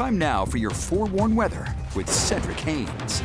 Time now for your forewarned weather with Cedric Haynes.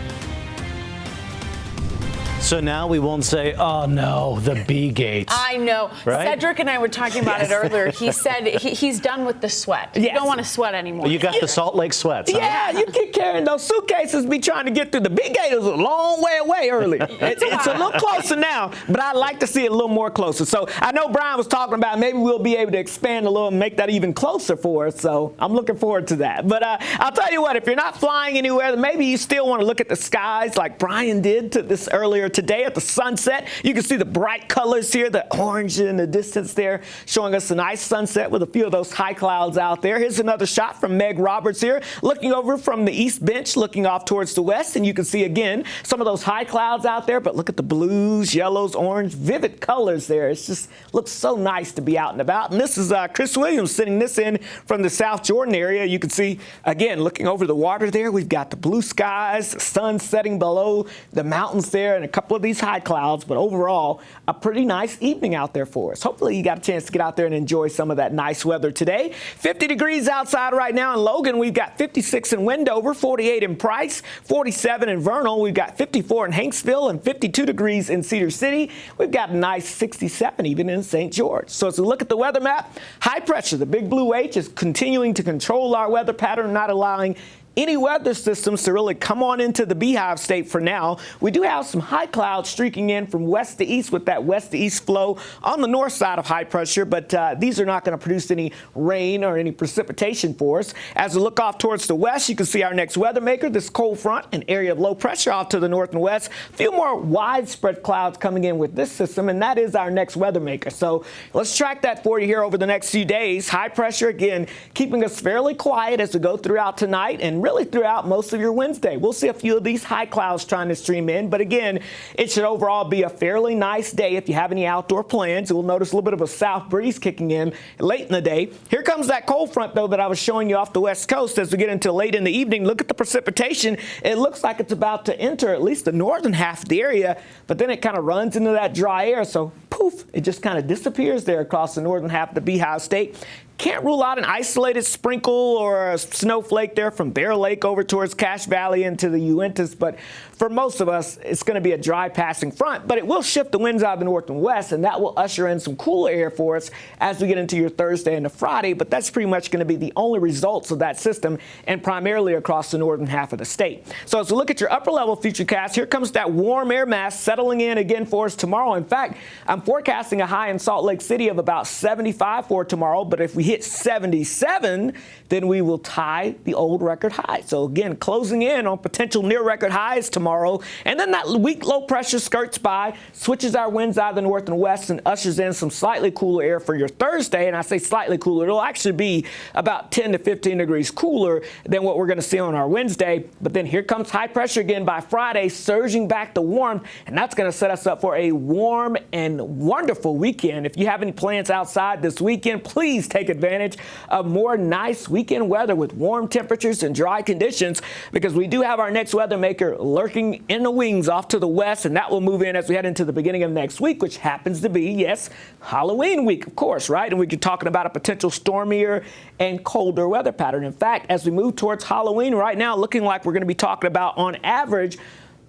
So now we won't say, oh no, the B gates. I know. Right? Cedric and I were talking about it earlier. He said he's done with the sweat. Yes. You don't want to sweat anymore. You got the Salt Lake sweats. Huh? Yeah, you keep carrying those suitcases, be trying to get through. The big gate is a long way away early. It's a little closer now, but I'd like to see it a little more closer. So I know Brian was talking about maybe we'll be able to expand a little and make that even closer for us. So I'm looking forward to that. But I'll tell you what, if you're not flying anywhere, then maybe you still want to look at the skies like Brian did to this earlier today at the sunset. You can see the bright colors here, the orange in the distance there, showing us a nice sunset with a few of those high clouds out there. Here's another shot from Meg Roberts here, looking over from the east bench, looking off towards the west. And you can see, again, some of those high clouds out there. But look at the blues, yellows, orange, vivid colors there. It just looks so nice to be out and about. And this is Chris Williams sending this in from the South Jordan area. You can see, again, looking over the water there, we've got the blue skies, the sun setting below the mountains there, and a couple of these high clouds. But overall, a pretty nice evening out there for us. Hopefully you got a chance to get out there and enjoy some of that nice weather today. 50 degrees outside right now in Logan. We've got 56 in Wendover, 48 in Price, 47 in Vernal. We've got 54 in Hanksville and 52 degrees in Cedar City. We've got a nice 67 even in St. George. So as we look at the weather map, high pressure, the big blue H, is continuing to control our weather pattern, not allowing any weather systems to really come on into the Beehive State for now. We do have some high clouds streaking in from west to east with that west to east flow on the north side of high pressure, but these are not going to produce any rain or any precipitation for us. As we look off towards the west, you can see our next weather maker, this cold front, an area of low pressure off to the north and west. A few more widespread clouds coming in with this system, and that is our next weather maker. So let's track that for you here over the next few days. High pressure, again, keeping us fairly quiet as we go throughout tonight and really throughout most of your Wednesday. We'll see a few of these high clouds trying to stream in, but again, it should overall be a fairly nice day if you have any outdoor plans. We'll notice a little bit of a south breeze kicking in late in the day. Here comes that cold front, though, that I was showing you off the west coast as we get into late in the evening. Look at the precipitation. It looks like it's about to enter at least the northern half of the area, but then it kind of runs into that dry air, so poof, it just kind of disappears there across the northern half of the Beehive State. Can't rule out an isolated sprinkle or a snowflake there from Bear Lake over towards Cache Valley into the Uintas, but for most of us, it's going to be a dry passing front, but it will shift the winds out of the north and west, and that will usher in some cooler air for us as we get into your Thursday and the Friday, but that's pretty much going to be the only results of that system, and primarily across the northern half of the state. So as we look at your upper level futurecast, here comes that warm air mass settling in again for us tomorrow. In fact, I'm forecasting a high in Salt Lake City of about 75 for tomorrow, but if we hit 77, then we will tie the old record high. So again, closing in on potential near record highs tomorrow. And then that weak low pressure skirts by, switches our winds out of the north and west, and ushers in some slightly cooler air for your Thursday. And I say slightly cooler, it'll actually be about 10 to 15 degrees cooler than what we're going to see on our Wednesday. But then here comes high pressure again by Friday, surging back to warm. And that's going to set us up for a warm and wonderful weekend. If you have any plans outside this weekend, please take advantage of more nice weekend weather with warm temperatures and dry conditions, because we do have our next weather maker lurking in the wings off to the west, and that will move in as we head into the beginning of next week, which happens to be, yes, Halloween week, of course, right? And we're talking about a potential stormier and colder weather pattern. In fact, as we move towards Halloween right now, looking like we're going to be talking about, on average,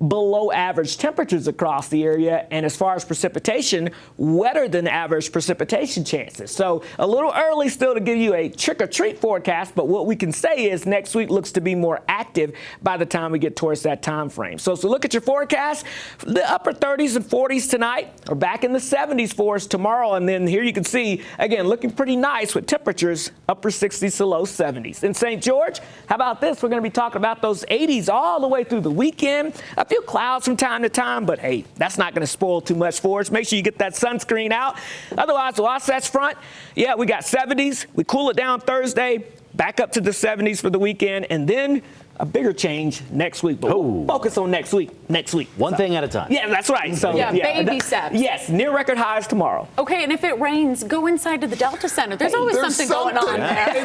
below average temperatures across the area, and as far as precipitation, wetter than average precipitation chances. So a little early still to give you a trick-or-treat forecast, but what we can say is next week looks to be more active by the time we get towards that time frame. So look at your forecast. The upper 30s and 40s tonight are back in the 70s for us tomorrow, and then here you can see, again, looking pretty nice with temperatures upper 60s to low 70s. In St. George, how about this? We're going to be talking about those 80s all the way through the weekend. A few clouds from time to time, but hey, that's not going to spoil too much for us. Make sure you get that sunscreen out. Otherwise, the Wasatch Front, yeah, we got 70s. We cool it down Thursday, back up to the 70s for the weekend, and then a bigger change next week. But we'll focus on next week. One thing at a time. Yeah, that's right. So yeah, baby steps. Yes, near record highs tomorrow. Okay, and if it rains, go inside to the Delta Center. There's always something going on there.